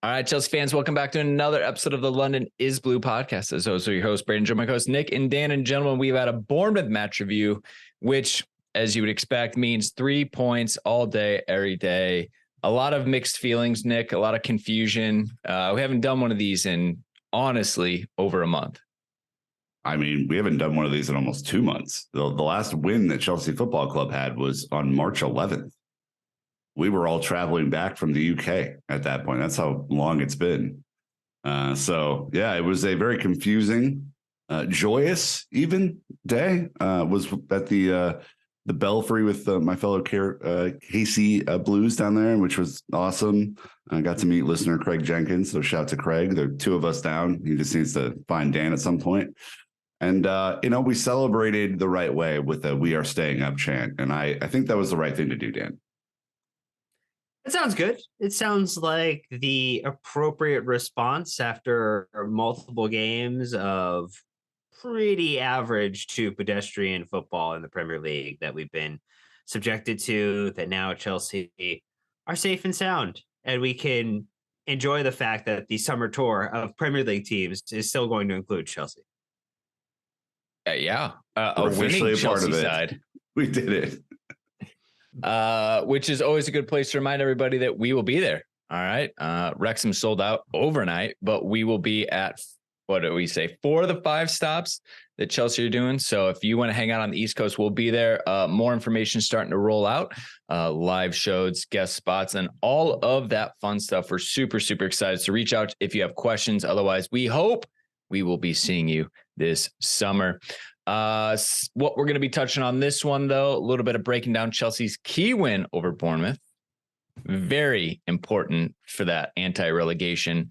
All right, Chelsea fans, welcome back to another episode of the London is Blue podcast. As always, your host, Brandon, my host, Nick, and Dan. And gentlemen, we've had a Bournemouth match review, which, as you would expect, means 3 points all day, every day. A lot of mixed feelings, Nick, a lot of confusion. We haven't done one of these in, honestly, over a month. I mean, we haven't done one of these in almost 2 months. The last win that Chelsea Football Club had was on March 11th. We were all traveling back from the UK at that point. That's how long it's been. So, yeah, it was a very confusing, joyous even day. Was at the Belfry with my fellow KC Blues down there, which was awesome. I got to meet listener Craig Jenkins. So shout to Craig. There are two of us down. He just needs to find Dan at some point. And, we celebrated the right way with a "We Are Staying Up" chant. And I think that was the right thing to do, Dan. It sounds good. It sounds like the appropriate response after multiple games of pretty average to pedestrian football in the Premier League that we've been subjected to, that now Chelsea are safe and sound. And we can enjoy the fact that the summer tour of Premier League teams is still going to include Chelsea. A officially winning a part Chelsea of it. side. We did it. Which is always a good place to remind everybody that we will be there. All right. Wrexham sold out overnight, but we will be at, what do we say, 4 of the 5 stops that Chelsea are doing. So if you want to hang out on the East Coast, we'll be there. More information starting to roll out, live shows, guest spots, and all of that fun stuff. We're super, super excited. So reach out if you have questions. Otherwise, we hope we will be seeing you this summer. What we're going to be touching on this one, though, a little bit of breaking down Chelsea's key win over Bournemouth. Very important for that anti-relegation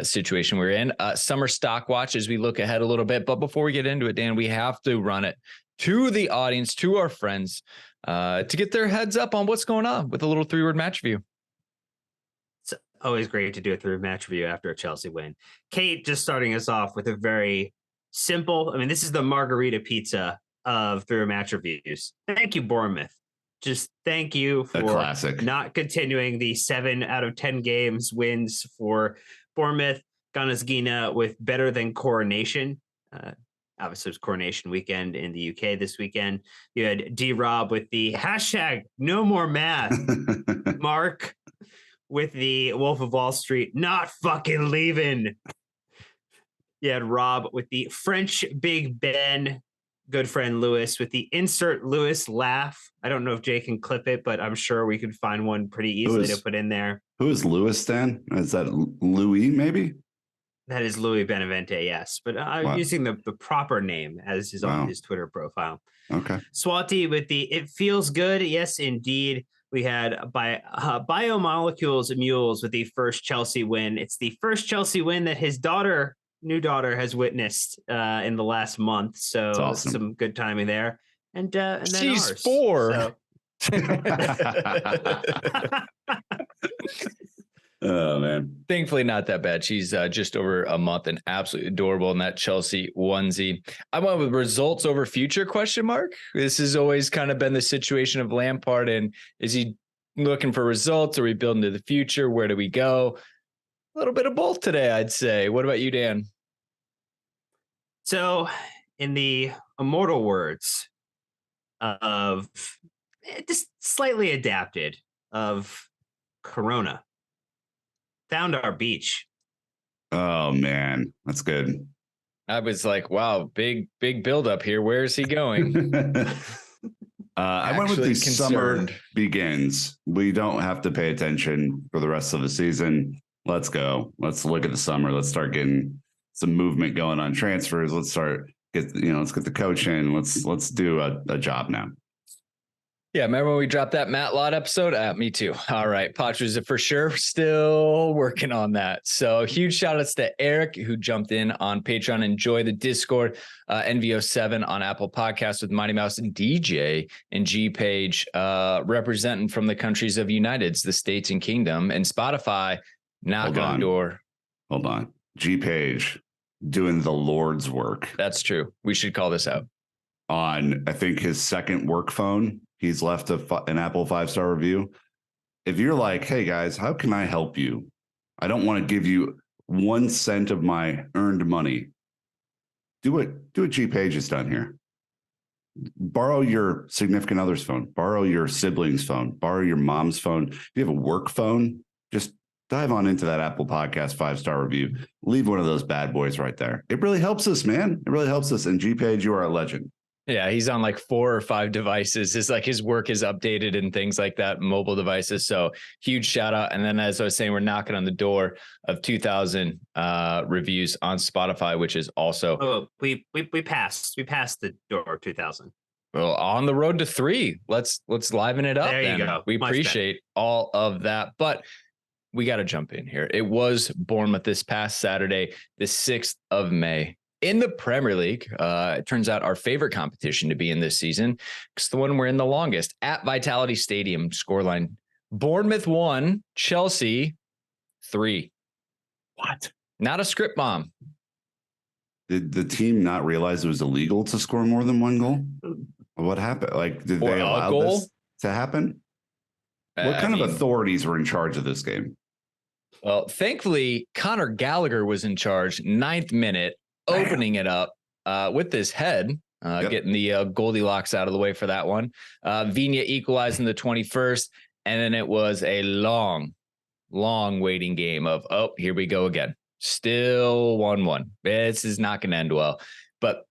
situation we're in. Summer stock watch as we look ahead a little bit. But before we get into it, Dan, we have to run it to the audience, to our friends, to get their heads up on what's going on with a little 3-word match review. It's always great to do a 3-word match review after a Chelsea win. Kate just starting us off with a very simple, this is the margarita pizza of 3-word match reviews. Thank you, Bournemouth. Just thank you for not continuing the 7 out of 10 games wins for Bournemouth. Ganasgina with better than Coronation. Obviously, it was Coronation weekend in the UK this weekend. You had D-Rob with the hashtag no more math. Mark with the Wolf of Wall Street not fucking leaving. You had Rob with the French Big Ben. Good friend Lewis with the insert Lewis laugh. I don't know if Jay can clip it, but I'm sure we could find one pretty easily to put in there. Who is Lewis, Dan? Is that Louis, maybe? That is Louis Benavente, yes. But I'm using the proper name as is on his Twitter profile. Okay. Swati with the it feels good. Yes, indeed. We had Biomolecules Mules with the first Chelsea win. It's the first Chelsea win that his new daughter has witnessed in the last month. So awesome. Some good timing there. And then she's ours. 4. So. Oh, man. Thankfully, not that bad. She's just over a month and absolutely adorable in that Chelsea onesie. I went with results over future ? This has always kind of been the situation of Lampard. And is he looking for results? Are we building to the future? Where do we go? A little bit of both today, I'd say. What about you, Dan? So, in the immortal words of just slightly adapted of Corona, found our beach. Oh, man. That's good. I was like, wow, big build up here. Where is he going? I went with the summer begins. We don't have to pay attention for the rest of the season. Let's go. Let's look at the summer. Let's start getting some movement going on transfers. Let's get the coach in. Let's do a job now. Yeah, remember when we dropped that Matt Lott episode? Me too. All right, Potchers for sure. Still working on that. So huge shout outs to Eric who jumped in on Patreon. Enjoy the Discord, NVO7 on Apple Podcasts with Mighty Mouse and DJ and G Page representing from the countries of Uniteds, the States and Kingdom, and Spotify knocking on the door. Hold on. G Page doing the Lord's work. That's true. We should call this out. On, I think, his second work phone. He's left an Apple 5-star review. If you're like, hey guys, how can I help you? I don't want to give you 1 cent of my earned money. Do what G Page has done here. Borrow your significant other's phone, borrow your sibling's phone, borrow your mom's phone. If you have a work phone, just dive on into that Apple Podcast 5-star review. Leave one of those bad boys right there. It really helps us, man. It really helps us. And G Page, you are a legend. Yeah, he's on like 4 or 5 devices. It's like his work is updated and things like that, mobile devices. So huge shout out. And then, as I was saying, we're knocking on the door of 2,000 reviews on Spotify, which is also we passed the door of 2,000. Well, on the road to 3. Let's liven it up. There you go. We Much appreciate all of that, but we got to jump in here. It was Bournemouth this past Saturday, the 6th of May. In the Premier League, it turns out our favorite competition to be in this season. It's the one we're in the longest. At Vitality Stadium, scoreline: Bournemouth 1, Chelsea 3. What? Not a script bomb. Did the team not realize it was illegal to score more than 1 goal? What happened? Like, did they allow this to happen? What kind of authorities were in charge of this game? Well, thankfully, Conor Gallagher was in charge. 9th minute. Opening it up with his head, getting the Goldilocks out of the way for that one. Vigna equalizing the 21st, and then it was a long waiting game of, here we go again. Still 1-1. This is not going to end well. But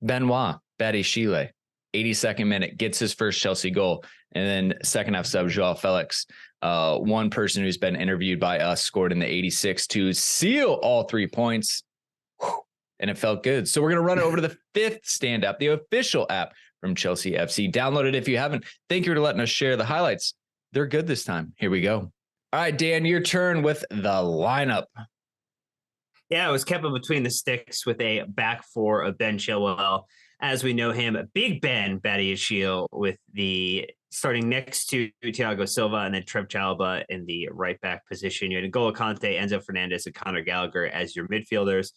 Benoit Badiashile, 82nd minute, gets his first Chelsea goal. And then second half sub, Joao Felix, one person who's been interviewed by us, scored in the 86th to seal all 3 points. And it felt good. So we're going to run over to the 5th stand up, the official app from Chelsea FC. Download it if you haven't. Thank you for letting us share the highlights. They're good this time. Here we go. All right, Dan, your turn with the lineup. Yeah, it was kept between the sticks with a back 4 of Ben Chilwell. As we know him, Big Ben Badiashile with the starting next to Thiago Silva, and then Trev Chalobah in the right back position. You had N'Golo Kante, Enzo Fernandez, and Conor Gallagher as your midfielders.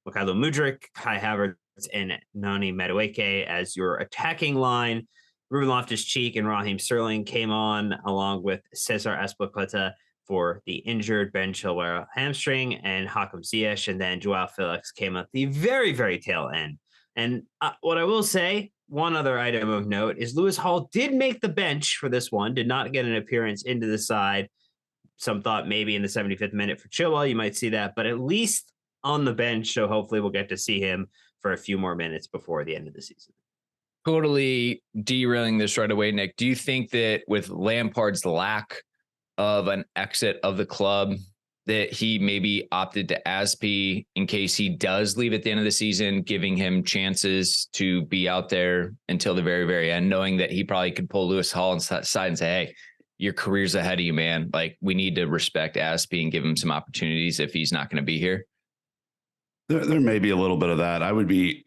Noni Madueke, Kai Havertz, and Noni Madueke as your attacking line. Ruben Loftus-Cheek and Raheem Sterling came on, along with Cesar Azpilicueta for the injured Ben Chilwell hamstring, and Hakim Ziyech, and then Joao Felix came at the very, very tail end. And what I will say, one other item of note, is Lewis Hall did make the bench for this one, did not get an appearance into the side. Some thought maybe in the 75th minute for Chilwell, you might see that, but at least on the bench, so hopefully we'll get to see him for a few more minutes before the end of the season. Totally derailing this right away, Nick. Do you think that with Lampard's lack of an exit of the club, that he maybe opted to Aspi in case he does leave at the end of the season, giving him chances to be out there until the very, very end, knowing that he probably could pull Lewis Hall inside and say, hey, your career's ahead of you, man. Like, we need to respect Aspi and give him some opportunities if he's not going to be here. There may be a little bit of that. I'd be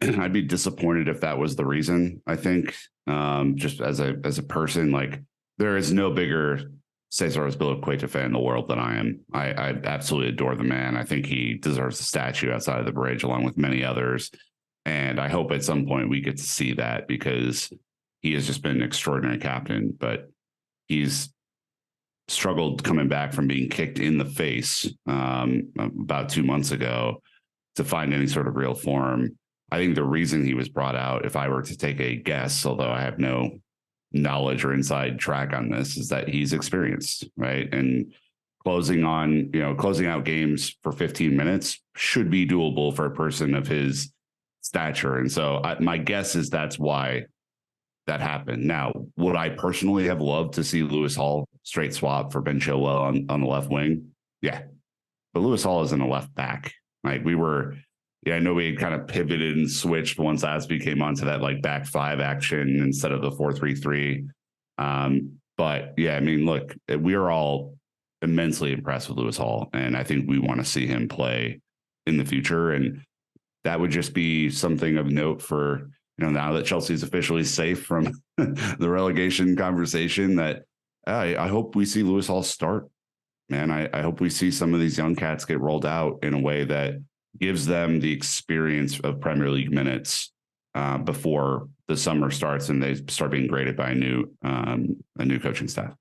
disappointed if that was the reason. I think just as a person, like, there is no bigger Cesar Azpilicueta fan in the world than I am. I absolutely adore the man. I think he deserves a statue outside of the bridge, along with many others. And I hope at some point we get to see that, because he has just been an extraordinary captain, but he's struggled coming back from being kicked in the face about 2 months ago to find any sort of real form. I think the reason he was brought out, if I were to take a guess, although I have no knowledge or inside track on this, is that he's experienced, right? And closing out games for 15 minutes should be doable for a person of his stature. And so my guess is that's why that happened. Now, would I personally have loved to see Lewis Hall straight swap for Ben Chilwell on the left wing? Yeah. But Lewis Hall isn't a left back. Like, I know we had kind of pivoted and switched once Aspi came onto that like back 5 action instead of the 4-3-3. But yeah, I mean, look, we are all immensely impressed with Lewis Hall, and I think we want to see him play in the future. And that would just be something of note for, now that Chelsea's officially safe from the relegation conversation, that I hope we see Lewis Hall start. Man, I hope we see some of these young cats get rolled out in a way that gives them the experience of Premier League minutes before the summer starts and they start being graded by a new coaching staff.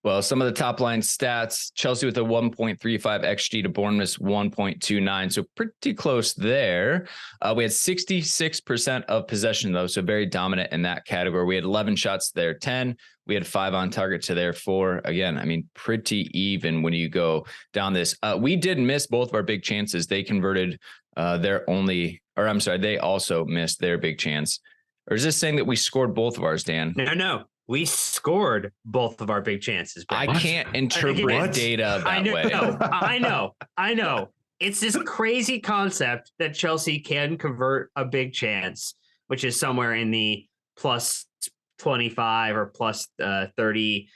Well, some of the top line stats, Chelsea with a 1.35 XG to Bournemouth's 1.29. So pretty close there. We had 66% of possession, though. So very dominant in that category. We had 11 shots to their 10. We had 5 on target to their 4. Again, I mean, pretty even when you go down this. We did miss both of our big chances. They converted they also missed their big chance. Or is this saying that we scored both of ours, Dan? No. We scored both of our big chances. I can't interpret data that way. I know. It's this crazy concept that Chelsea can convert a big chance, which is somewhere in the plus 25 or plus 30,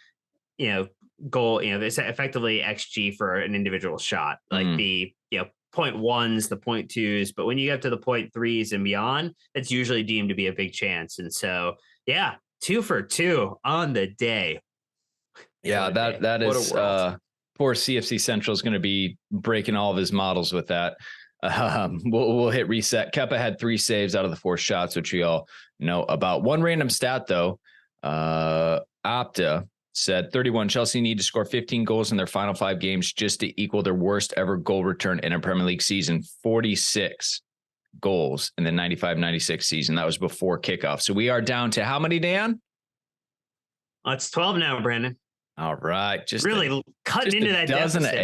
goal. It's effectively XG for an individual shot, like the 0.1s, the 0.2s. But when you get to the 0.3s and beyond, it's usually deemed to be a big chance. And so, 2 for 2 on the day. Yeah, that is poor CFC Central is going to be breaking all of his models with that. We'll hit reset. Kepa had 3 saves out of the 4 shots, which we all know about. One random stat though, Opta said 31 Chelsea need to score 15 goals in their final 5 games just to equal their worst ever goal return in a Premier League season. 46 goals in the 95-96 season. That was before kickoff. So we are down to how many, Dan? It's 12 now, Brandon. All right. Just really cutting into that dozen deficit.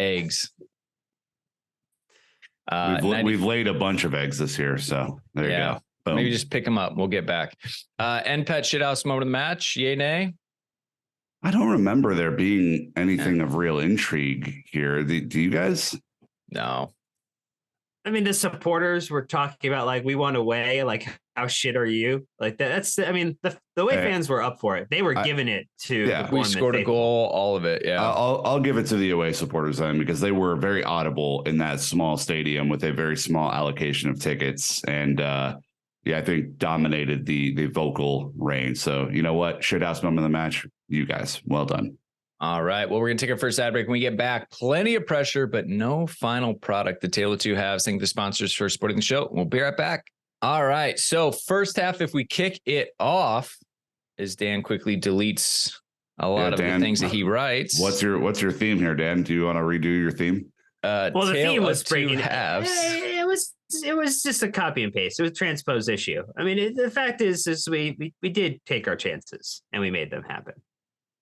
of eggs. We've laid a bunch of eggs this year. So there you go. Boom. Maybe just pick them up. We'll get back. NPET shithouse moment of the match. Yay, nay? I don't remember there being anything of real intrigue here. Do you guys? No. I mean, the supporters were talking about like, we want away. Like, how shit are you? Like that's. I mean, the way fans were up for it. They were giving it to. Yeah, we scored a goal. All of it. Yeah. I'll give it to the away supporters then, because they were very audible in that small stadium with a very small allocation of tickets, and I think dominated the vocal range. So you know what, shithouse moment of the match. You guys, well done. All right. Well, we're going to take our first ad break. When we get back, plenty of pressure, but no final product. The Tale of Two Halves. Thank the sponsors for supporting the show. We'll be right back. All right. So first half, if we kick it off, as Dan quickly deletes a lot of the things that he writes. What's your theme here, Dan? Do you want to redo your theme? Well, the theme was breaking halves. It was just a copy and paste. It was a transpose issue. I mean, the fact is we did take our chances and we made them happen.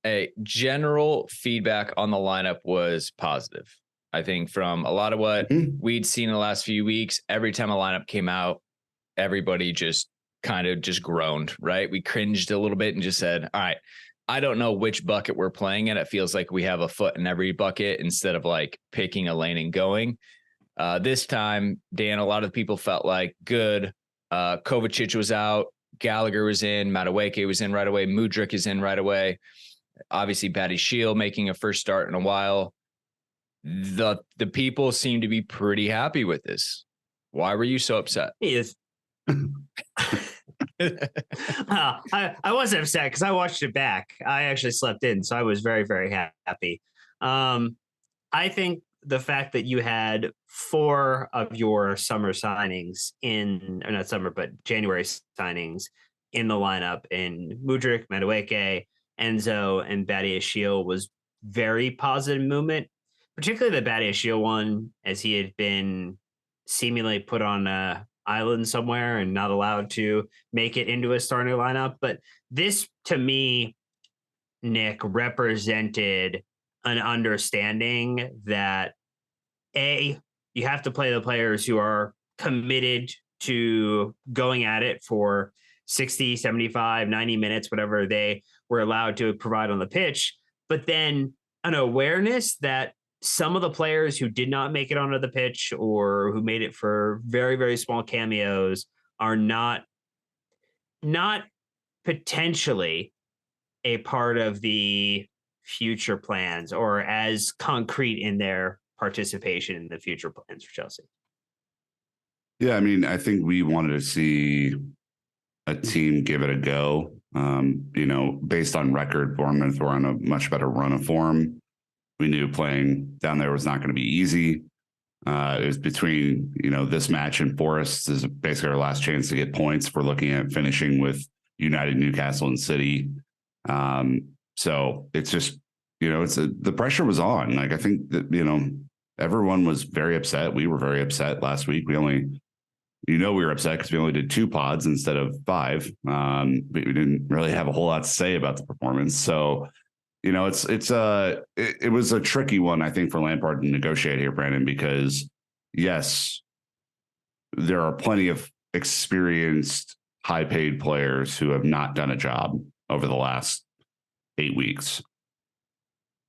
A general feedback on the lineup was positive. I think from a lot of what we'd seen in the last few weeks, every time a lineup came out, everybody just kind of just groaned, right? We cringed a little bit and just said, all right, I don't know which bucket we're playing in. It feels like we have a foot in every bucket instead of like picking a lane and going. This time, Dan, a lot of people felt like good. Kovacic was out. Gallagher was in. Madueke was in right away. Mudryk is in right away. Obviously, Badiashile making a first start in a while. The people seem to be pretty happy with this. Why were you so upset? He is. I wasn't upset because I watched it back. I actually slept in, so I was very, very happy. I think the fact that you had 4 of your summer signings or not summer, but January signings in the lineup in Mudryk, Madueke, Enzo, and Badiashile was very positive movement, particularly the Badiashile one, as he had been seemingly put on a island somewhere and not allowed to make it into a starting lineup. But this, to me, Nick, represented an understanding that you have to play the players who are committed to going at it for 60, 75, 90 minutes, whatever they were allowed to provide on the pitch. But then an awareness that some of the players who did not make it onto the pitch or who made it for very, very small cameos are not potentially a part of the future plans or as concrete in their participation in the future plans for Chelsea. Yeah, I mean, I think we wanted to see a team give it a go. Based on record, Bournemouth were on a much better run of form. We knew playing down there was not going to be easy. It was between, this match and Forest is basically our last chance to get points. We're looking at finishing with United, Newcastle, and City. So it's just the pressure was on. Like, I think that, everyone was very upset. We were very upset last week. We were upset because we only did 2 pods instead of 5. We didn't really have a whole lot to say about the performance. So, it was a tricky one, I think, for Lampard to negotiate here, Brandon, because yes, there are plenty of experienced, high-paid players who have not done a job over the last 8 weeks.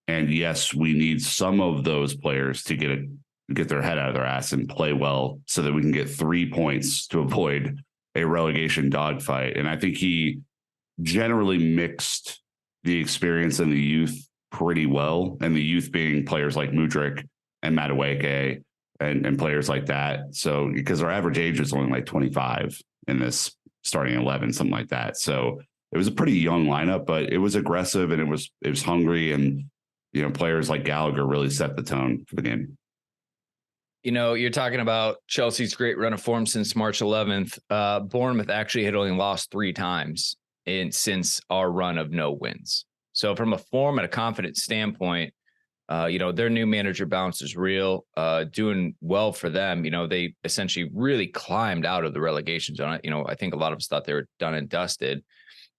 And yes, we need some of those players to get their head out of their ass and play well so that we can get 3 points to avoid a relegation dogfight. And I think he generally mixed the experience and the youth pretty well. And the youth being players like Mudryk and Madueke and players like that. So, because our average age is only like 25 in this starting 11, something like that. So it was a pretty young lineup, but it was aggressive and it was hungry. And, players like Gallagher really set the tone for the game. You're talking about Chelsea's great run of form since March 11th. Bournemouth actually had only lost 3 times since our run of no wins. So from a form and a confidence standpoint, their new manager bounce is real, doing well for them. They essentially really climbed out of the relegation zone. I think a lot of us thought they were done and dusted,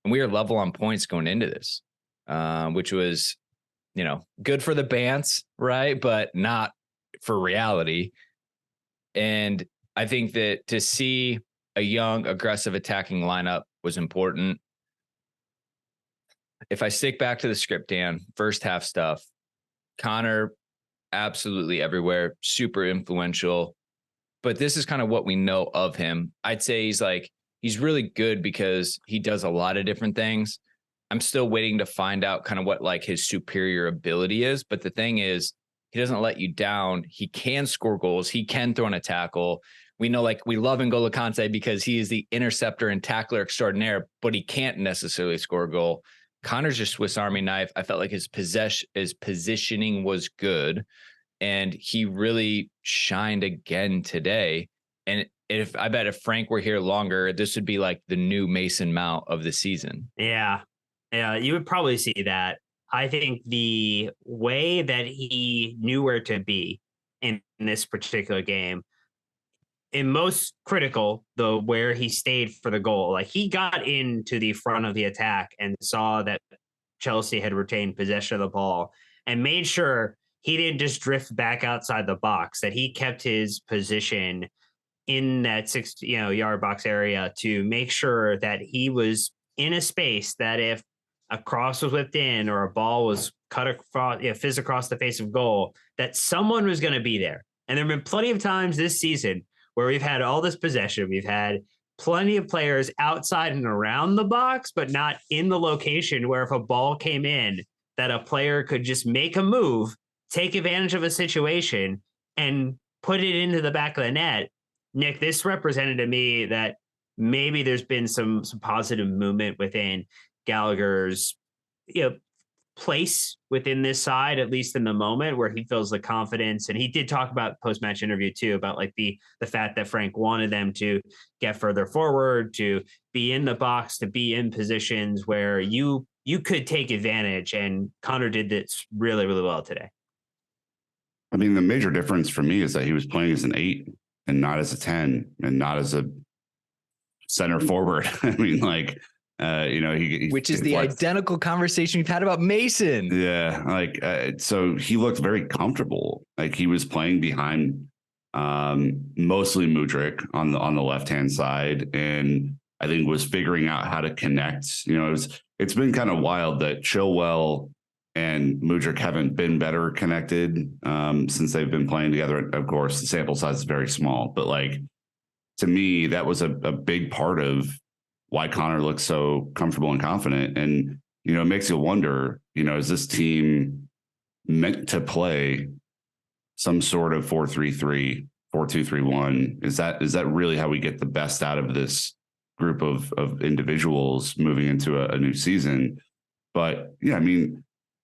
and we are level on points going into this, which was, good for the Bants, right? But not for reality. And I think that to see a young, aggressive attacking lineup was important. If I stick back to the script, Dan, first half stuff, Conor, absolutely everywhere, super influential. But this is kind of what we know of him. I'd say he's really good because he does a lot of different things. I'm still waiting to find out kind of what his superior ability is. But the thing is, he doesn't let you down. He can score goals. He can throw in a tackle. We know we love N'Golo Kante because he is the interceptor and tackler extraordinaire, but he can't necessarily score a goal. Conor's just Swiss Army knife. I felt like his positioning was good, and he really shined again today. And I bet if Frank were here longer, this would be like the new Mason Mount of the season. Yeah, you would probably see that. I think the way that he knew where to be in this particular game, in most critical, though, where he stayed for the goal, he got into the front of the attack and saw that Chelsea had retained possession of the ball and made sure he didn't just drift back outside the box, that he kept his position in that 6-yard box area to make sure that he was in a space that if a cross was whipped in or a ball was cut across, fizzed across the face of goal, that someone was going to be there. And there have been plenty of times this season where we've had all this possession. We've had plenty of players outside and around the box, but not in the location where if a ball came in, that a player could just make a move, take advantage of a situation, and put it into the back of the net. Nick, this represented to me that maybe there's been some positive movement within Gallagher's place within this side, at least in the moment, where he feels the confidence. And he did talk about post-match interview too, about the fact that Frank wanted them to get further forward, to be in the box, to be in positions where you could take advantage. And Conor did this really, really well today. I mean, the major difference for me is that he was playing as an 8 and not as a 10 and not as a center forward. I mean, which is the identical conversation we've had about Mason. Yeah. So he looked very comfortable. He was playing behind mostly Mudryk on the left-hand side. And I think was figuring out how to connect. It's been kind of wild that Chilwell and Mudryk haven't been better connected since they've been playing together. Of course, the sample size is very small, but to me, that was a big part of why Conor looks so comfortable and confident. And, it makes you wonder, is this team meant to play some sort of 4-3-3, 4-2-3-1? Is that really how we get the best out of this group of individuals moving into a new season? But yeah, I mean,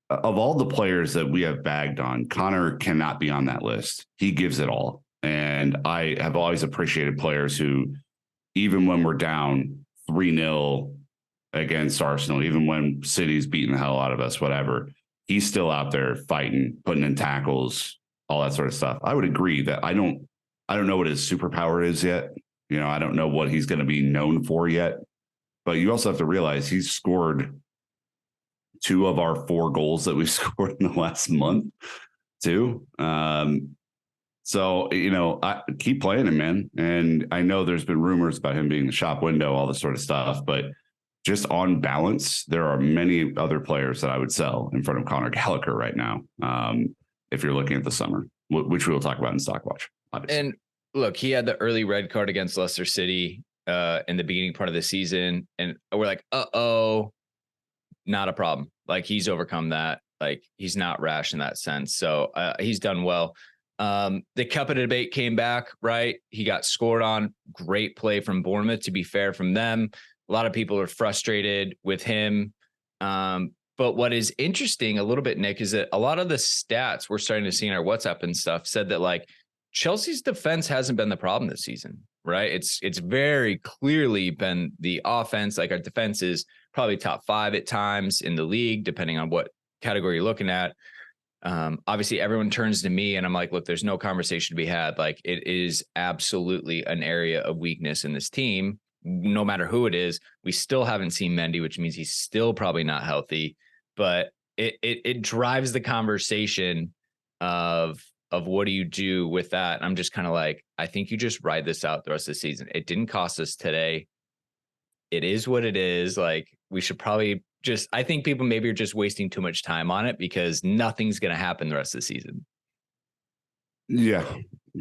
of all the players that we have bagged on, Conor cannot be on that list. He gives it all. And I have always appreciated players who, even when we're down 3-0 against Arsenal, even when City's beating the hell out of us, whatever, he's still out there fighting, putting in tackles, all that sort of stuff. I would agree that I don't know what his superpower is yet. I don't know what he's going to be known for yet. But you also have to realize he's scored 2 of our 4 goals that we've scored in the last month too. So, I keep playing him, man. And I know there's been rumors about him being the shop window, all this sort of stuff, but just on balance, there are many other players that I would sell in front of Conor Gallagher right now. If you're looking at the summer, which we will talk about in Stock Watch, obviously. And look, he had the early red card against Leicester City in the beginning part of the season. And we're like, not a problem. Like, he's overcome that. Like, he's not rash in that sense. So he's done well. The cup debate came back, right? He got scored on. Great play from Bournemouth, to be fair, from them. A lot of people are frustrated with him. But what is interesting a little bit, Nick, is that a lot of the stats we're starting to see in our WhatsApp and stuff said that, like, Chelsea's defense hasn't been the problem this season, right? It's very clearly been the offense. Like, our defense is probably top 5 at times in the league, depending on what category you're looking at. Obviously everyone turns to me and I'm like, look, there's no conversation to be had. Like, it is absolutely an area of weakness in this team, no matter who it is. We still haven't seen Mendy, which means he's still probably not healthy, but it drives the conversation of what do you do with that? And I'm just kind of like, I think you just ride this out the rest of the season. It didn't cost us today. It is what it is. Like, we should probably I think people maybe are just wasting too much time on it because nothing's going to happen the rest of the season. Yeah,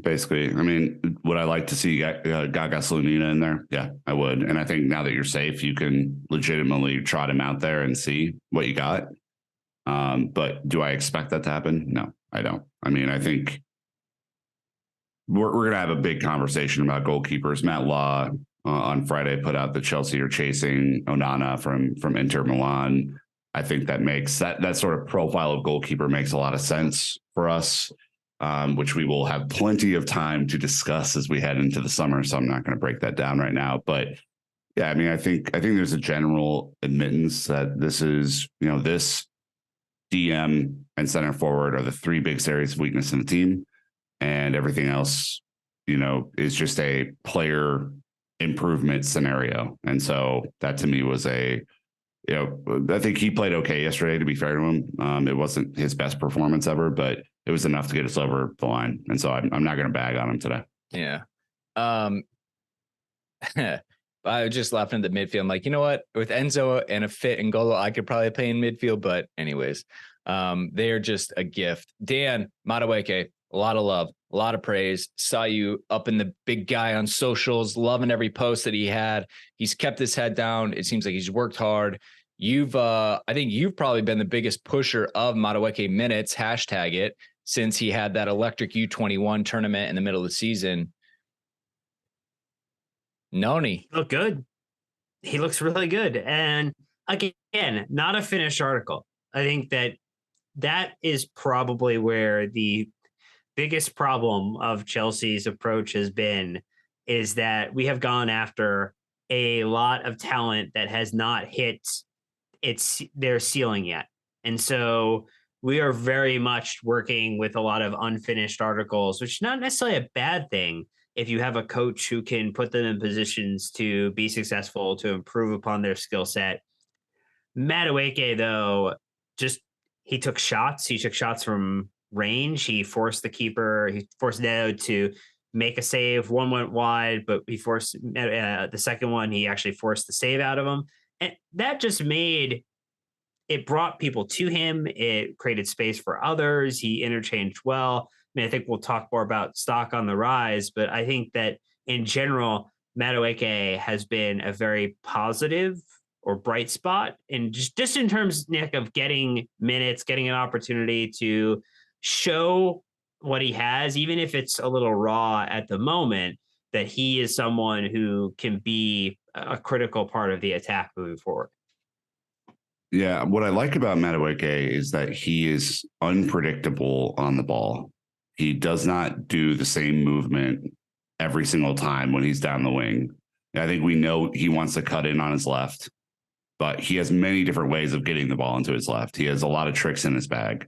basically. I mean, would I like to see Gaga Slonina in there? Yeah, I would. And I think now that you're safe, you can legitimately trot him out there and see what you got. But do I expect that to happen? No, I don't. I mean, I think we're going to have a big conversation about goalkeepers. Matt Law on Friday put out that Chelsea are chasing Onana from Inter Milan. I think that makes that sort of profile of goalkeeper makes a lot of sense for us, which we will have plenty of time to discuss as we head into the summer. So I'm not going to break that down right now. But yeah, I mean, I think there's a general admittance that this is, this DM and center forward are the 3 biggest areas of weakness in the team, and everything else, is just a player improvement scenario. And so that to me was I think he played okay yesterday, to be fair to him. It wasn't his best performance ever, but it was enough to get us over the line. And so I'm not going to bag on him today. Yeah. I was just laughing at the midfield. I'm like, you know what? With Enzo and a fit and N'Golo, I could probably play in midfield. But anyways, they are just a gift. Dan Madueke, a lot of love, a lot of praise. Saw you up in the big guy on socials, loving every post that he had. He's kept his head down. It seems like he's worked hard. I think you've probably been the biggest pusher of Madueke minutes, hashtag it, since he had that electric U21 tournament in the middle of the season. Noni. Look good. He looks really good. And again, not a finished article. I think that is probably where the biggest problem of Chelsea's approach has been, is that we have gone after a lot of talent that has not hit their ceiling yet. And so we are very much working with a lot of unfinished articles, which is not necessarily a bad thing if you have a coach who can put them in positions to be successful, to improve upon their skill set. Madueke, though, he took shots. He took shots from range. He forced the keeper. He forced Neto to make a save. One went wide, but he forced the second one. He actually forced the save out of him. And that just it brought people to him. It created space for others. He interchanged well. I mean, I think we'll talk more about stock on the rise, but I think that in general, Madueke has been a very positive or bright spot. And just in terms, Nick, of getting minutes, getting an opportunity to show what he has, even if it's a little raw at the moment, that he is someone who can be a critical part of the attack moving forward. Yeah, what I like about Madueke is that he is unpredictable on the ball. He does not do the same movement every single time when he's down the wing. I think we know he wants to cut in on his left, but he has many different ways of getting the ball into his left. He has a lot of tricks in his bag.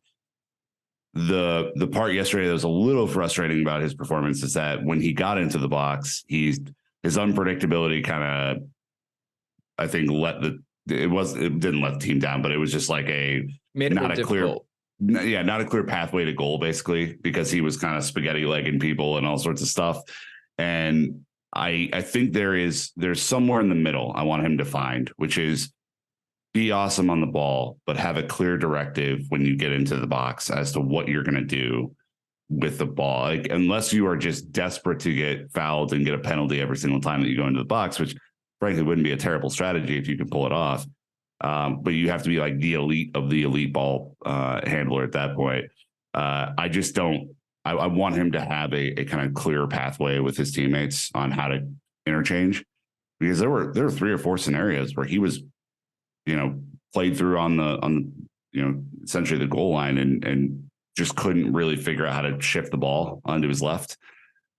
The part yesterday that was a little frustrating about his performance is that when he got into the box, his unpredictability kind of, I think, it didn't let the team down, but it was just like not a clear pathway to goal, basically, because he was kind of spaghetti legging people and all sorts of stuff. And I think there's somewhere in the middle I want him to find, which is be awesome on the ball, but have a clear directive when you get into the box as to what you're going to do with the ball. Like, unless you are just desperate to get fouled and get a penalty every single time that you go into the box, which frankly wouldn't be a terrible strategy if you can pull it off. But you have to be like the elite of the elite ball handler at that point. I just don't. I want him to have a kind of clear pathway with his teammates on how to interchange, because there were 3 or 4 scenarios where he was, played through on essentially the goal line and just couldn't really figure out how to shift the ball onto his left.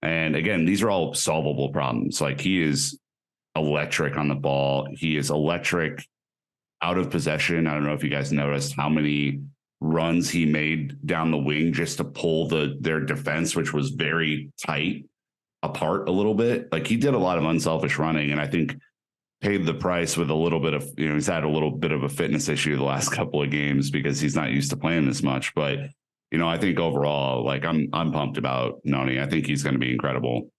And again, these are all solvable problems. Like, he is electric on the ball. He is electric out of possession. I don't know if you guys noticed how many runs he made down the wing just to pull their defense, which was very tight, apart a little bit. Like, he did a lot of unselfish running, and I think paid the price with a little bit of, he's had a little bit of a fitness issue the last couple of games because he's not used to playing this much. But, I think overall, like, I'm pumped about Noni. I think he's going to be incredible.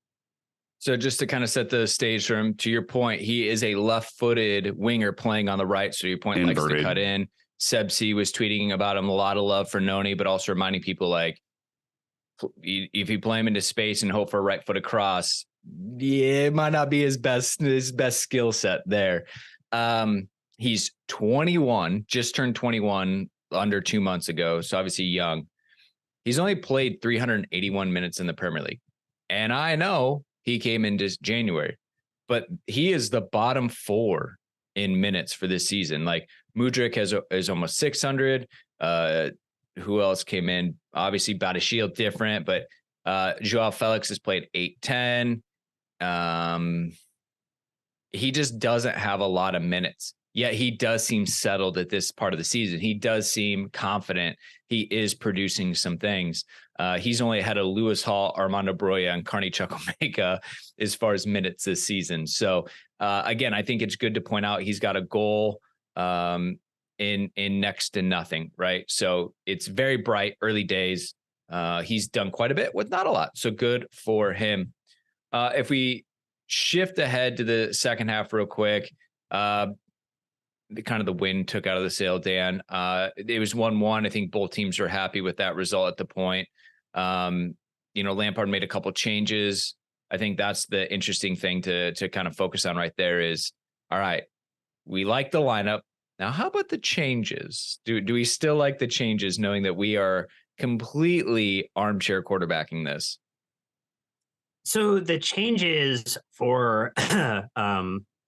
So just to kind of set the stage for him, to your point, he is a left-footed winger playing on the right. So your point likes to cut in. Seb C was tweeting about him, a lot of love for Noni, but also reminding people, like, if you play him into space and hope for a right-footed cross, it might not be his best skill set there. He's 21, just turned 21 under 2 months ago. So obviously young. He's only played 381 minutes in the Premier League. And I know he came in just January, but he is the bottom 4 in minutes for this season. Like, Madueke is almost 600. Who else came in? Obviously Badiashile different, but Joao Felix has played 8-10. He just doesn't have a lot of minutes, yet he does seem settled at this part of the season. He does seem confident. He is producing some things. He's only ahead of Lewis Hall, Armando Broya, and Carney Chukwuemeka as far as minutes this season. So again, I think it's good to point out he's got a goal in next to nothing, right? So it's very bright, early days. He's done quite a bit with not a lot. So good for him. If we shift ahead to the second half real quick, the wind took out of the sail, Dan. It was 1-1. I think both teams are happy with that result at the point. Lampard made a couple changes. I think that's the interesting thing to kind of focus on right there is, all right, we like the lineup. Now, how about the changes? Do we still like the changes, knowing that we are completely armchair quarterbacking this? So the changes for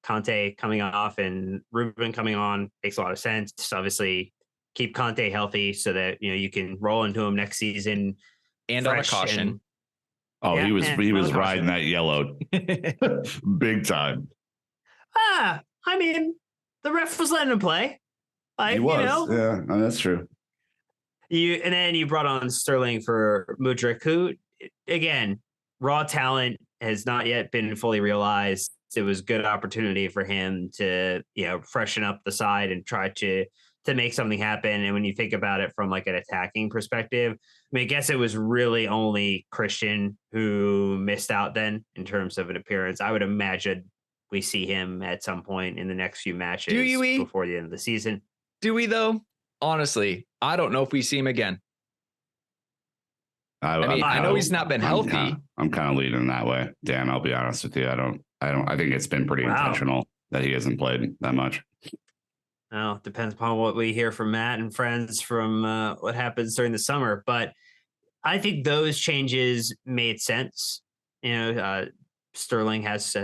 Conte coming off and Ruben coming on makes a lot of sense. Obviously, keep Conte healthy so that you can roll into him next season. And on a caution. He was riding that yellow big time. I mean, the ref was letting him play. He was. Yeah, no, that's true. And then you brought on Sterling for Madueke, who, again, raw talent has not yet been fully realized. It was a good opportunity for him to, freshen up the side and try to make something happen. And when you think about it from like an attacking perspective, I guess it was really only Christian who missed out then in terms of an appearance. I would imagine we see him at some point in the next few matches before the end of the season. Do we though? Honestly, I don't know if we see him again. I know he's not been healthy. I'm kind of leaning that way, Dan. I'll be honest with you. I think it's been pretty intentional that he hasn't played that much. Well, depends upon what we hear from Matt and friends from what happens during the summer. But I think those changes made sense. Sterling has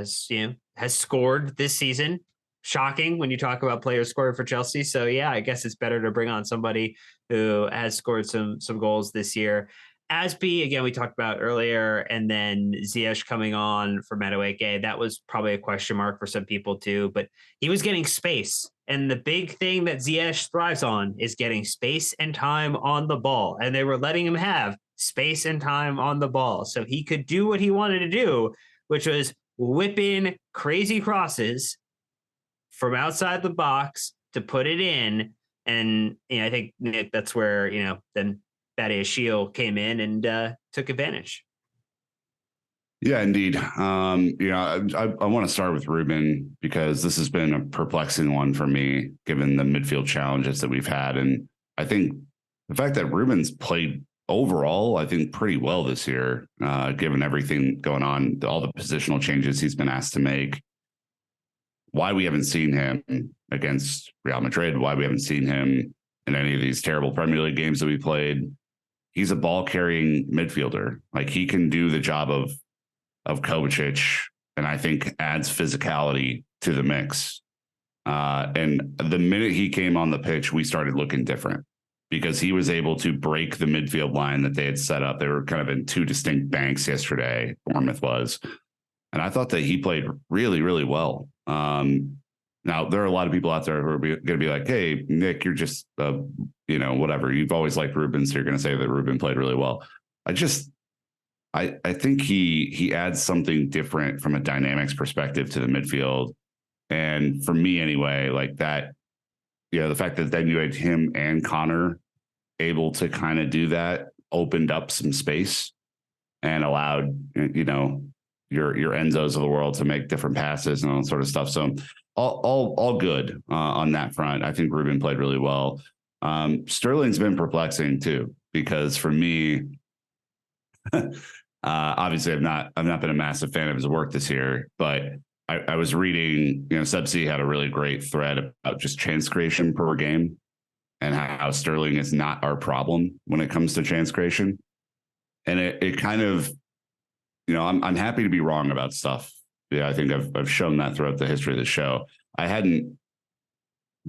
scored this season. Shocking when you talk about players scoring for Chelsea. So yeah, I guess it's better to bring on somebody who has scored some goals this year. Asby, again, we talked about earlier, and then Ziyech coming on for Madueke. That was probably a question mark for some people too, but he was getting space And the big thing that Ziyech thrives on is getting space and time on the ball. And they were letting him have space and time on the ball. So he could do what he wanted to do, which was whip in crazy crosses from outside the box to put it in. And I think, Nick, that's where, then Badiashile came in and took advantage. Yeah, indeed. I want to start with Ruben because this has been a perplexing one for me, given the midfield challenges that we've had. And I think the fact that Ruben's played overall, I think pretty well this year, given everything going on, all the positional changes he's been asked to make, why we haven't seen him against Real Madrid, why we haven't seen him in any of these terrible Premier League games that we played. He's a ball carrying midfielder. Like, he can do the job of Kovacic, and I think adds physicality to the mix. And the minute he came on the pitch, we started looking different because he was able to break the midfield line that they had set up. They were kind of in two distinct banks yesterday, Bournemouth was. And I thought that he played really, really well. Now, there are a lot of people out there who are going to be like, hey, Nick, you're just, whatever. You've always liked Ruben, so you're going to say that Ruben played really well. I think he adds something different from a dynamics perspective to the midfield. And for me anyway, like that, the fact that then you had him and Conor able to kind of do that opened up some space and allowed, your Enzos of the world to make different passes and all that sort of stuff. So all good on that front. I think Ruben played really well. Sterling's been perplexing too, because for me, obviously, I've not been a massive fan of his work this year, but I was reading, Subsea had a really great thread about just chance creation per game and how Sterling is not our problem when it comes to chance creation. And it kind of, I'm happy to be wrong about stuff. Yeah, I think I've shown that throughout the history of the show. I hadn't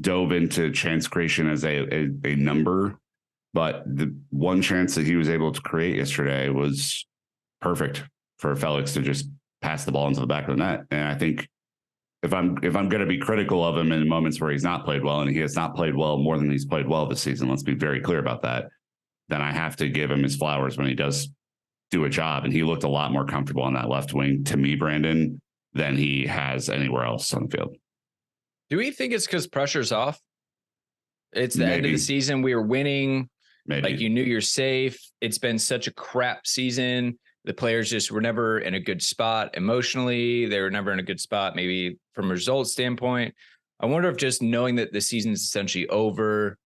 dove into chance creation as a number, but the one chance that he was able to create yesterday was perfect for Felix to just pass the ball into the back of the net. And I think if I'm going to be critical of him in moments where he's not played well, and he has not played well more than he's played well this season, let's be very clear about that, then I have to give him his flowers when he does do a job. And he looked a lot more comfortable on that left wing to me, Brandon, than he has anywhere else on the field. Do we think it's because pressure's off? It's the end of the season. We were winning. Maybe. Like, you knew you're safe. It's been such a crap season. The players just were never in a good spot emotionally. They were never in a good spot, maybe from a results standpoint. I wonder if just knowing that the season's essentially over,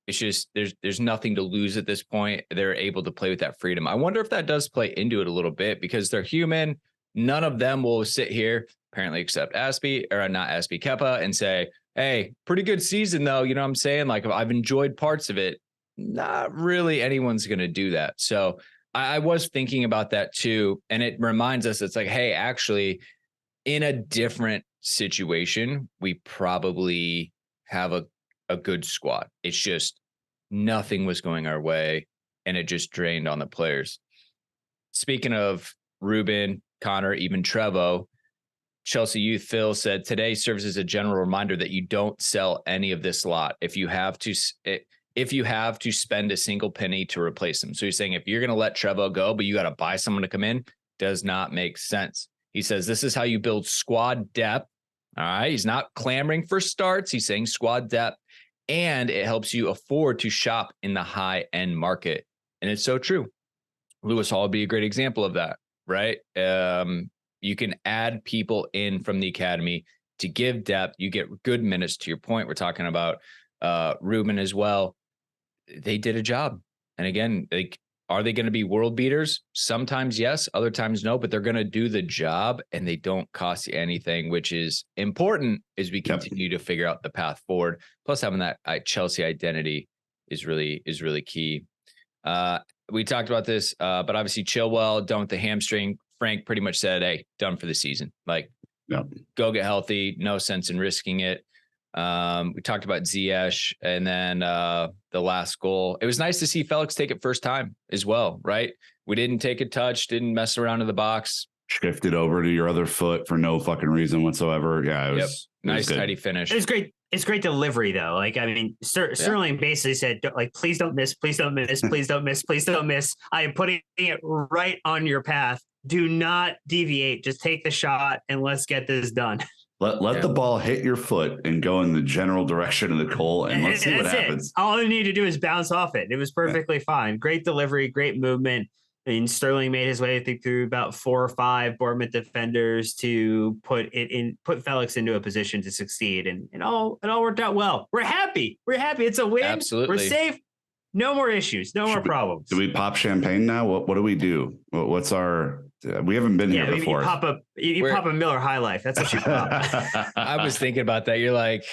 it's just there's nothing to lose at this point. They're able to play with that freedom. I wonder if that does play into it a little bit because they're human. None of them will sit here, apparently except Kepa, and say, hey, pretty good season though. You know what I'm saying? Like, I've enjoyed parts of it. Not really anyone's going to do that. So I was thinking about that too. And it reminds us, it's like, hey, actually, in a different situation, we probably have a good squad. It's just nothing was going our way, and it just drained on the players. Speaking of Ruben, Conor, even Trevo, Chelsea youth Phil said today serves as a general reminder that you don't sell any of this lot if you have to spend a single penny to replace him. So he's saying if you're going to let Trevo go, but you got to buy someone to come in, does not make sense. He says this is how you build squad depth. All right. He's not clamoring for starts. He's saying squad depth, and it helps you afford to shop in the high end market. And it's so true. Lewis Hall would be a great example of that, right? You can add people in from the academy to give depth. You get good minutes. To your point, we're talking about Ruben as well. They did a job. And again, are they going to be world beaters? Sometimes yes, other times no, but they're going to do the job, and they don't cost you anything, which is important as we continue to figure out the path forward. Plus, having that Chelsea identity is really key. We talked about this, but obviously Chilwell done with the hamstring. Frank pretty much said, hey, done for the season. Like, go get healthy. No sense in risking it. We talked about Ziyech, and then the last goal. It was nice to see Felix take it first time as well, right? We didn't take a touch, didn't mess around in the box. Shifted over to your other foot for no fucking reason whatsoever. Yeah, it was nice, tidy finish. It was great. It's great delivery, though. Like, I mean, Sterling basically said, like, please don't miss, please don't miss, please don't miss, please don't miss. I am putting it right on your path. Do not deviate. Just take the shot and let's get this done. Let the ball hit your foot and go in the general direction of the goal, and let's see what happens. All you need to do is bounce off it. It was perfectly fine. Great delivery, great movement. I mean, Sterling made his way, I think, through about 4 or 5 Bournemouth defenders to put Felix into a position to succeed, and it all worked out well. We're happy. It's a win. Absolutely. We're safe. No more issues. No more problems. Do we pop champagne now? What do we do? What's our? We haven't been here before. You pop a Miller High Life. That's what you pop. I was thinking about that. You're like,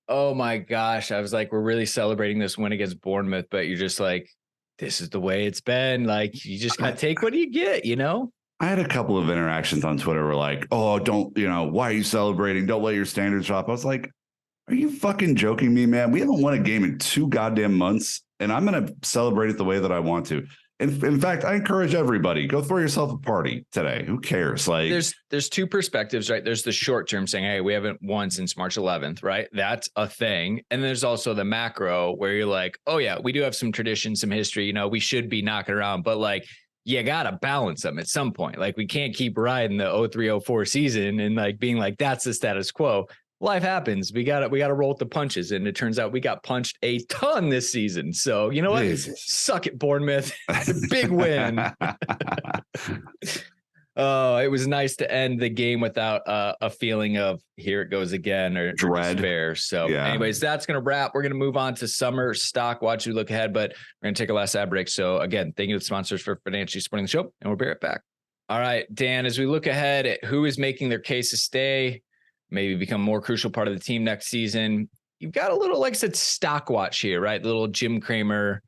oh my gosh. I was like, we're really celebrating this win against Bournemouth, but you're just like, this is the way it's been. Like, you just gotta take what you get, you know? I had a couple of interactions on Twitter where like, oh, don't, why are you celebrating? Don't let your standards drop. I was like, are you fucking joking me, man? We haven't won a game in 2 goddamn months, and I'm going to celebrate it the way that I want to. In fact, I encourage everybody, go throw yourself a party today. Who cares? Like, there's 2 perspectives, right? There's the short term saying, hey, we haven't won since March 11th, right? That's a thing. And there's also the macro where you're like, oh yeah, we do have some tradition, some history, we should be knocking around, but like, you got to balance them at some point. Like, we can't keep riding the 03-04 season and like being like, that's the status quo. Life happens. We got to roll with the punches. And it turns out we got punched a ton this season. So you know what? Jesus. Suck it, Bournemouth. It's a big win. Oh, it was nice to end the game without a feeling of here it goes again or dread. Despair. So anyways, that's going to wrap. We're going to move on to summer stock watch. We look ahead, but we're going to take a last ad break. So again, thank you to the sponsors for financially supporting the show, and we'll be right back. All right, Dan, as we look ahead at who is making their case to stay, maybe become more crucial part of the team next season, you've got a little, like I said, stock watch here, right? Little Jim Cramer,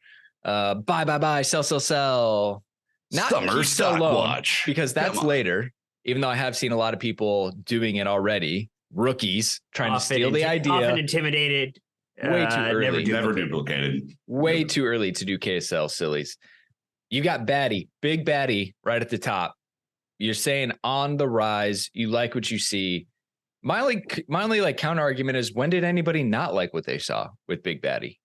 buy, sell. Not summer stock watch, because that's later, even though I have seen a lot of people doing it already. Rookies trying to steal the idea. Often intimidated. Way too early. Never duplicated. Way too early to do KSL sillies. You got Batty, big Batty right at the top. You're saying on the rise. You like what you see. My only like counter argument is, when did anybody not like what they saw with Big Batty?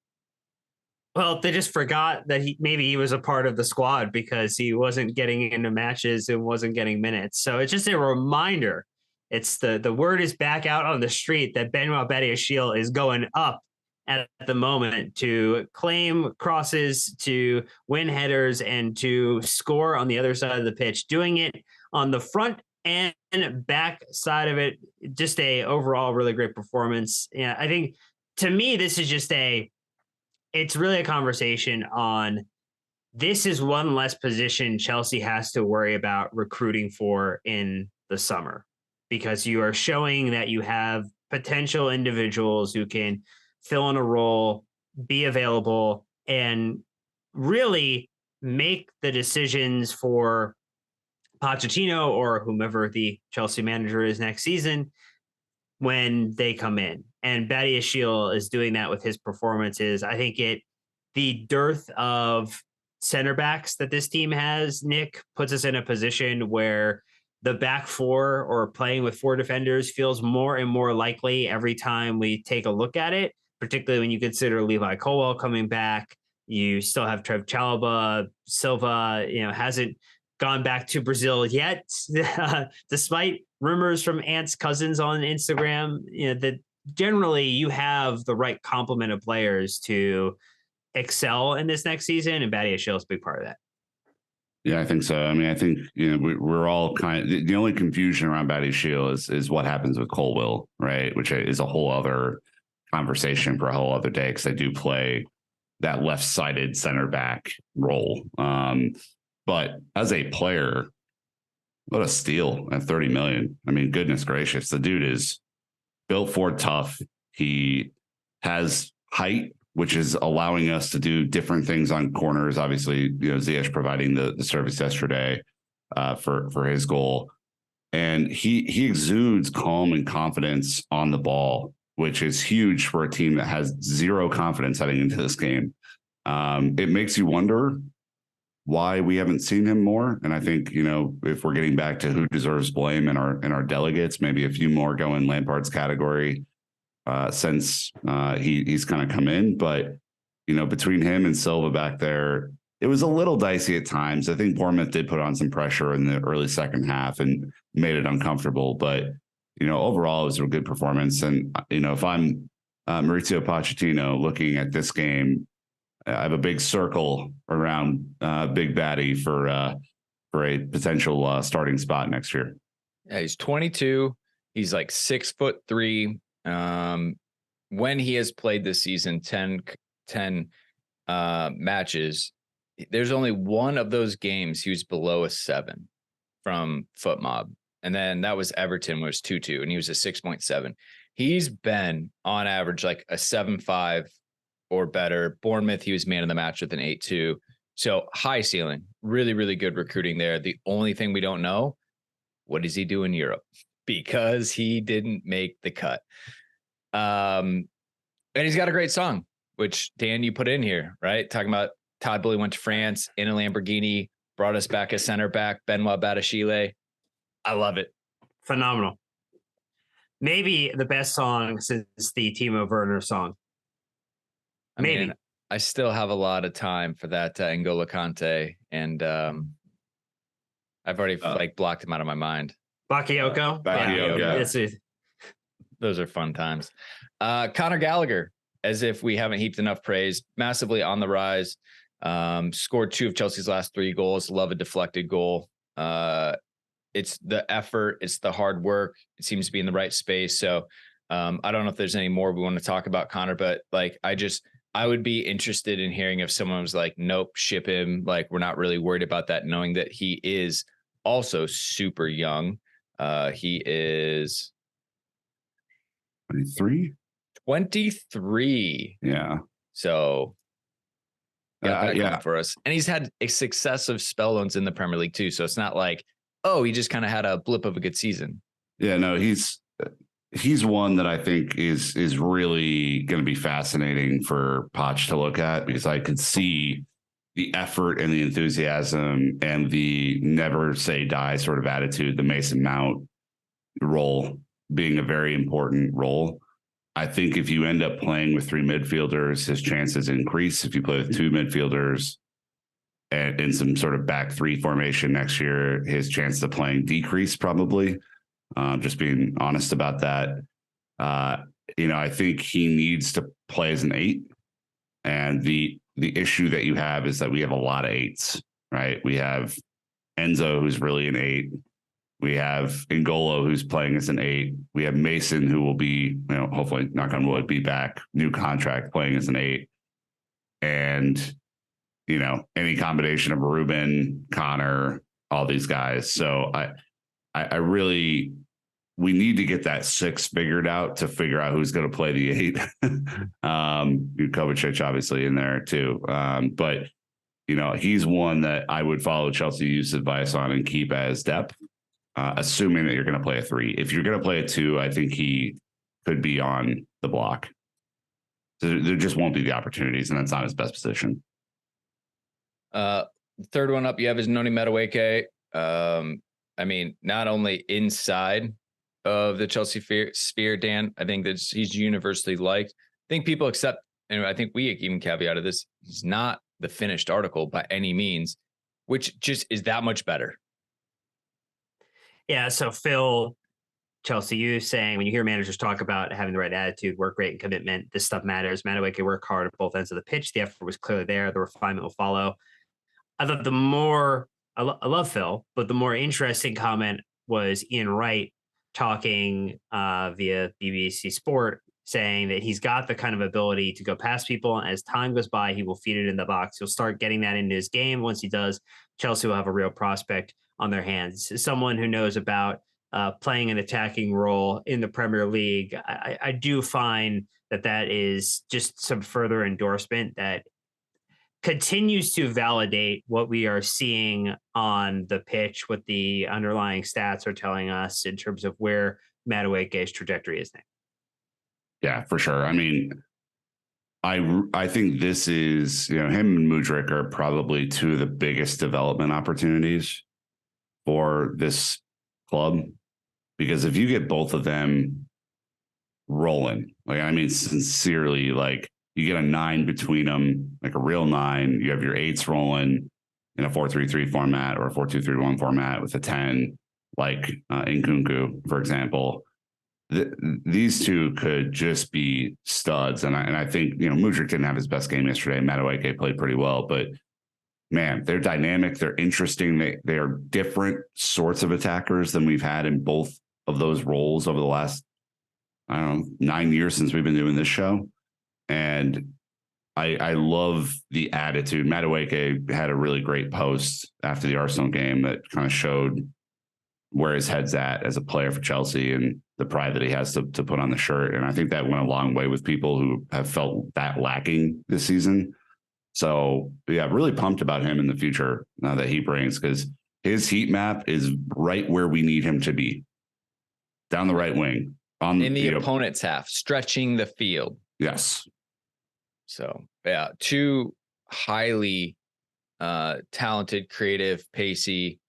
Well, they just forgot that he was a part of the squad because he wasn't getting into matches and wasn't getting minutes. So it's just a reminder. It's the word is back out on the street that Benoit Badiashile is going up at the moment to claim crosses, to win headers, and to score on the other side of the pitch, doing it on the front and back side of it. Just a overall really great performance. Yeah, I think to me, this is just it's really a conversation on, this is one less position Chelsea has to worry about recruiting for in the summer, because you are showing that you have potential individuals who can fill in a role, be available, and really make the decisions for Pochettino or whomever the Chelsea manager is next season when they come in. And Badiashile is doing that with his performances. I think the dearth of center backs that this team has, Nick, puts us in a position where the back 4 or playing with 4 defenders feels more and more likely every time we take a look at it, particularly when you consider Levi Colwell coming back. You still have Trev Chalobah. Silva, hasn't gone back to Brazil yet, despite rumors from Ant's cousins on Instagram, that generally you have the right complement of players to excel in this next season, and Badiashile is a big part of that. Yeah, I think so. I mean, I think we're all kind of, the only confusion around Badiashile is what happens with Colwell, right? Which is a whole other conversation for a whole other day, because they do play that left-sided center back role. But as a player, what a steal at 30 million. I mean, goodness gracious, the dude is built for tough. He has height, which is allowing us to do different things on corners. Obviously, Ziyech providing the service yesterday for his goal. And he exudes calm and confidence on the ball, which is huge for a team that has zero confidence heading into this game. It makes you wonder why we haven't seen him more. And I think, if we're getting back to who deserves blame in our delegates, maybe a few more go in Lampard's category. since he's kind of come in. But, between him and Silva back there, it was a little dicey at times. I think Bournemouth did put on some pressure in the early second half and made it uncomfortable. But, overall, it was a good performance. And, if I'm Maurizio Pochettino looking at this game, I have a big circle around Big Batty for a potential starting spot next year. Yeah, he's 22. He's like 6'3". When he has played this season, 10 matches, there's only one of those games he was below a 7 from Foot Mob. And then that was Everton, where it was 2-2, and he was a 6.7. He's been on average like a 7.5 or better. Bournemouth, he was man of the match with an 8.2. So high ceiling, really, really good recruiting there. The only thing we don't know, what does he do in Europe? Because he didn't make the cut. And he's got a great song, which Dan, you put in here, right? Talking about Todd Boehly went to France in a Lamborghini, brought us back a center back, Benoit Badiashile. I love it. Phenomenal. Maybe the best song since the Timo Werner song. Maybe. Man, I still have a lot of time for that N'Golo Kante, and I've already blocked him out of my mind. Bakayoko. Bakayoko. Those are fun times. Conor Gallagher, as if we haven't heaped enough praise, massively on the rise. Scored 2 of Chelsea's last 3 goals. Love a deflected goal. It's the effort. It's the hard work. It seems to be in the right space. So I don't know if there's any more we want to talk about Conor, but I would be interested in hearing if someone was like, nope, ship him. Like, we're not really worried about that, knowing that he is also super young. He is 23. Yeah. So for us. And he's had a successive spell loans in the Premier League too. So it's not like, oh, he just kind of had a blip of a good season. Yeah, no, he's one that I think is really going to be fascinating for Poch to look at, because I could see the effort and the enthusiasm and the never say die sort of attitude, the Mason Mount role being a very important role. I think if you end up playing with 3 midfielders, his chances increase. If you play with 2 midfielders and in some sort of back 3 formation next year, his chances of playing decrease probably. Just being honest about that. I think he needs to play as an 8. And the issue that you have is that we have a lot of 8s, right? We have Enzo, who's really an 8. We have N'Golo, who's playing as an 8. We have Mason, who will be, hopefully, knock on wood, be back, new contract, playing as an 8. And, any combination of Ruben, Connor, all these guys. So I really, we need to get that 6 figured out to figure out who's going to play the 8. Kovacic obviously in there too. But he's one that I would follow Chelsea use advice on and keep as depth, assuming that you're going to play a 3. If you're going to play a 2, I think he could be on the block. So there just won't be the opportunities, and that's not his best position. Third one up you have is Noni Madueke. Not only inside of the Chelsea sphere, Dan, I think that he's universally liked. I think people accept, and I think we even caveated this, he's not the finished article by any means, which just is that much better. Yeah, so Phil, Chelsea U saying, when you hear managers talk about having the right attitude, work rate, and commitment, this stuff matters. Madueke worked hard at both ends of the pitch. The effort was clearly there. The refinement will follow. I thought I love Phil, but the more interesting comment was Ian Wright talking via BBC Sport, saying that he's got the kind of ability to go past people. And as time goes by, he will feed it in the box. He'll start getting that into his game. Once he does, Chelsea will have a real prospect on their hands. Someone who knows about playing an attacking role in the Premier League. I do find that is just some further endorsement that continues to validate what we are seeing on the pitch, what the underlying stats are telling us in terms of where Madueke's trajectory is now. Yeah, for sure. I think this is, him and Mudryk are probably 2 of the biggest development opportunities for this club, because if you get both of them rolling, Like, I mean, sincerely, like you get a 9 between them, like a real 9. You have your 8s rolling in a 4-3-3 format or a 4-2-3-1 format with a 10, like Nkunku, for example. These two could just be studs. And I think, Mudryk didn't have his best game yesterday. Madueke played pretty well, but man, they're dynamic. They're interesting. They are different sorts of attackers than we've had in both of those roles over the last, 9 years since we've been doing this show. And I love the attitude. Madueke had a really great post after the Arsenal game that kind of showed where his head's at as a player for Chelsea and the pride that he has to put on the shirt. And I think that went a long way with people who have felt that lacking this season. So yeah, really pumped about him in the future now that he brings, because his heat map is right where we need him to be. Down the right wing. In the opponent's half, stretching the field. Yes. So yeah, two highly talented, creative, pacey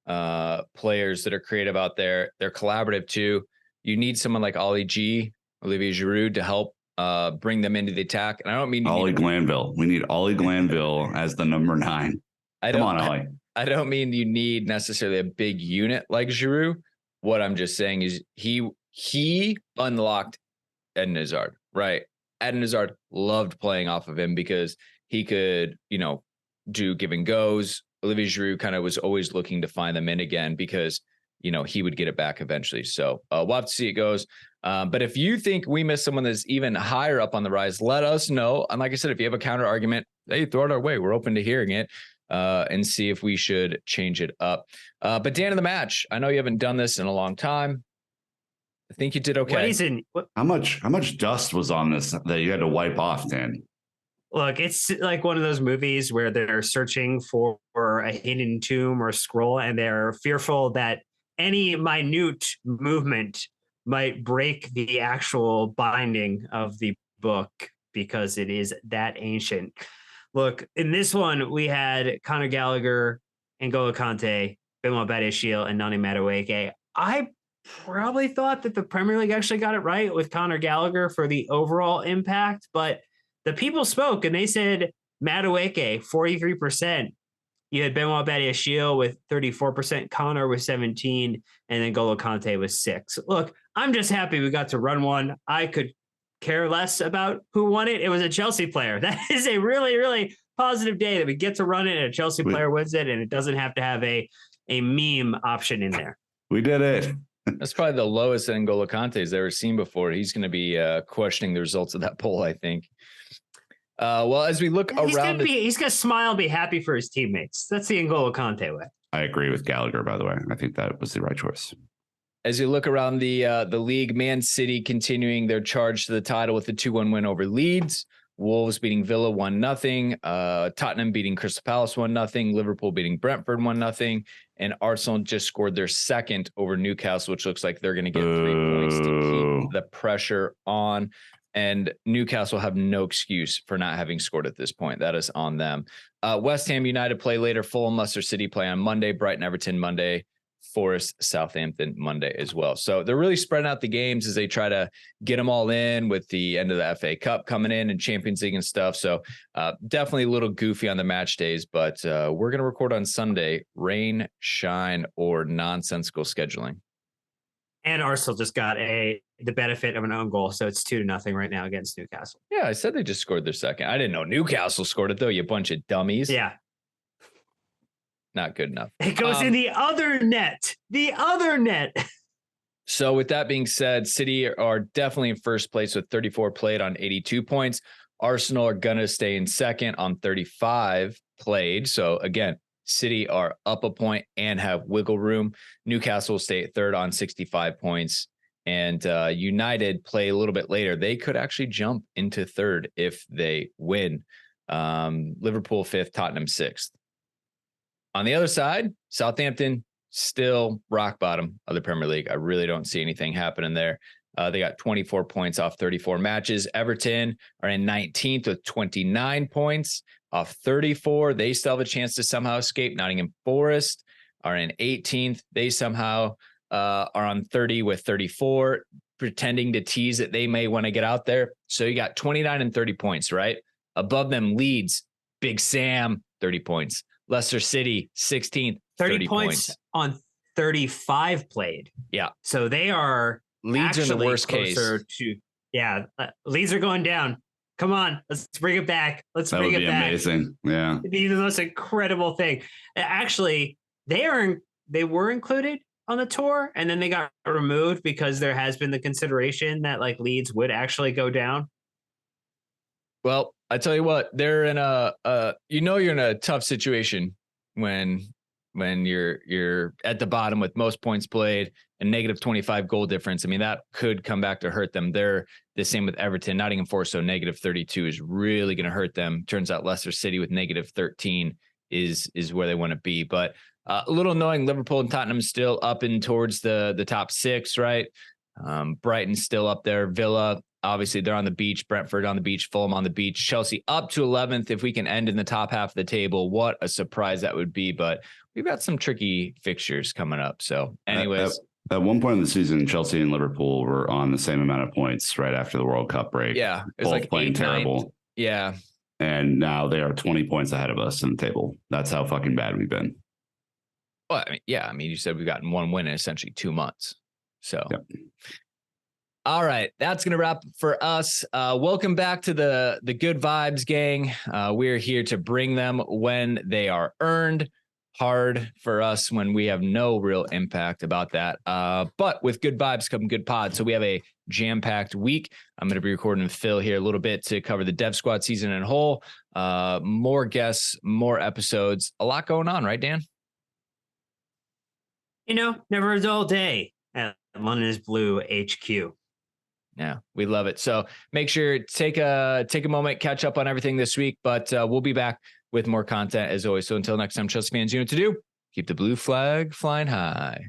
players that are creative out there. They're collaborative too. You need someone like Olivier Giroud to help bring them into the attack. And I don't mean Ollie Glanville. We need Ollie Glanville as the number 9. Come on, Ollie. I don't mean you need necessarily a big unit like Giroud. What I'm just saying is he unlocked Eden Hazard, right? Eden Hazard loved playing off of him because he could, do give and goes. Olivier Giroud kind of was always looking to find them in again because, he would get it back eventually. So we'll have to see it goes. But if you think we missed someone that's even higher up on the rise, let us know. And like I said, if you have a counter argument, hey, throw it our way. We're open to hearing it and see if we should change it up. But Dan of the match, I know you haven't done this in a long time. I think you did okay. How much dust was on this that you had to wipe off, Dan? Look, it's like one of those movies where they're searching for a hidden tomb or scroll, and they're fearful that any minute movement might break the actual binding of the book because it is that ancient. Look, in this one, we had Conor Gallagher, N'Golo Kante, Benoit Badiashile, and Noni Madueke. I probably thought that the Premier League actually got it right with Conor Gallagher for the overall impact, but the people spoke and they said Madueke, 43%. You had Benoit Badiashile with 34%, Conor with 17%, and then N'Golo Kante with 6%. Look, I'm just happy we got to run one. I could care less about who won it. It was a Chelsea player. That is a really, really positive day that we get to run it and a Chelsea player wins it, and it doesn't have to have a meme option in there. We did it. That's probably the lowest that N'Golo Kante's ever seen before. He's going to be questioning the results of that poll, I think. Well, as we look around, he's going to smile and be happy for his teammates. That's the N'Golo Kante way. I agree with Gallagher, by the way. I think that was the right choice. As you look around the league, Man City continuing their charge to the title with a 2-1 win over Leeds. Wolves beating Villa 1-0. Tottenham beating Crystal Palace 1-0. Liverpool beating Brentford 1-0. And Arsenal just scored their second over Newcastle, which looks like they're going to get 3 points to keep the pressure on. And Newcastle have no excuse for not having scored at this point. That is on them. West Ham United play later. Fulham, Leicester City play on Monday. Brighton, Everton Monday. Forest, Southampton Monday as well. So they're really spreading out the games as they try to get them all in with the end of the FA Cup coming in and Champions League and stuff. So definitely a little goofy on the match days, but we're going to record on Sunday, rain, shine, or nonsensical scheduling. And Arsenal just got the benefit of an own goal. So it's 2-0 right now against Newcastle. Yeah, I said they just scored their second. I didn't know Newcastle scored it though. You bunch of dummies. Yeah. Not good enough. It goes in the other net. The other net. So with that being said, City are definitely in first place with 34 played on 82 points. Arsenal are going to stay in second on 35 played. So again, City are up a point and have wiggle room. Newcastle will stay at third on 65 points. And United play a little bit later. They could actually jump into third if they win. Liverpool fifth, Tottenham sixth. On the other side, Southampton still rock bottom of the Premier League. I really don't see anything happening there. They got 24 points off 34 matches. Everton are in 19th with 29 points off 34. They still have a chance to somehow escape. Nottingham Forest are in 18th. They somehow are on 30 with 34. pretending to tease that they may want to get out there. So you got 29 and 30 points, right? Above them, Leeds, Big Sam, 30 points. Leicester City, 16th, 30 points on 35 played. Yeah. So they are Leeds in the worst case. Leeds are going down. Come on, let's bring it back. That would be amazing. Yeah. It'd be the most incredible thing. Actually, they were included on the tour, and then they got removed because there has been the consideration that like Leeds would actually go down. Well, I tell you what, they're in you're in a tough situation when you're at the bottom with most points played and negative 25 goal difference. I mean, that could come back to hurt them. They're the same with Everton, Nottingham Forest. So negative 32 is really going to hurt them. Turns out Leicester City with negative 13 is where they want to be. But a little annoying. Liverpool and Tottenham still up in towards the top 6, right? Brighton's still up there. Villa, obviously they're on the beach. Brentford on the beach. Fulham on the beach. Chelsea up to 11th. If we can end in the top half of the table, what a surprise that would be. But we've got some tricky fixtures coming up. So anyways. At one point in the season, Chelsea and Liverpool were on the same amount of points right after the World Cup break. Yeah. It was both like playing 8, terrible. 9. Yeah. And now they are 20 points ahead of us in the table. That's how fucking bad we've been. Well, I mean, you said we've gotten one win in essentially 2 months. So, yep. All right, that's going to wrap for us. Welcome back to the Good Vibes gang. We're here to bring them when they are earned. Hard for us when we have no real impact about that. But with good vibes come good pod. So we have a jam-packed week. I'm going to be recording with Phil here a little bit to cover the Dev Squad season in whole. More guests, more episodes. A lot going on, right, Dan? Never a dull day at London is Blue HQ. Yeah, we love it. So make sure take a moment, catch up on everything this week, but we'll be back with more content as always. So until next time, Chelsea fans, you know what to do. Keep the blue flag flying high.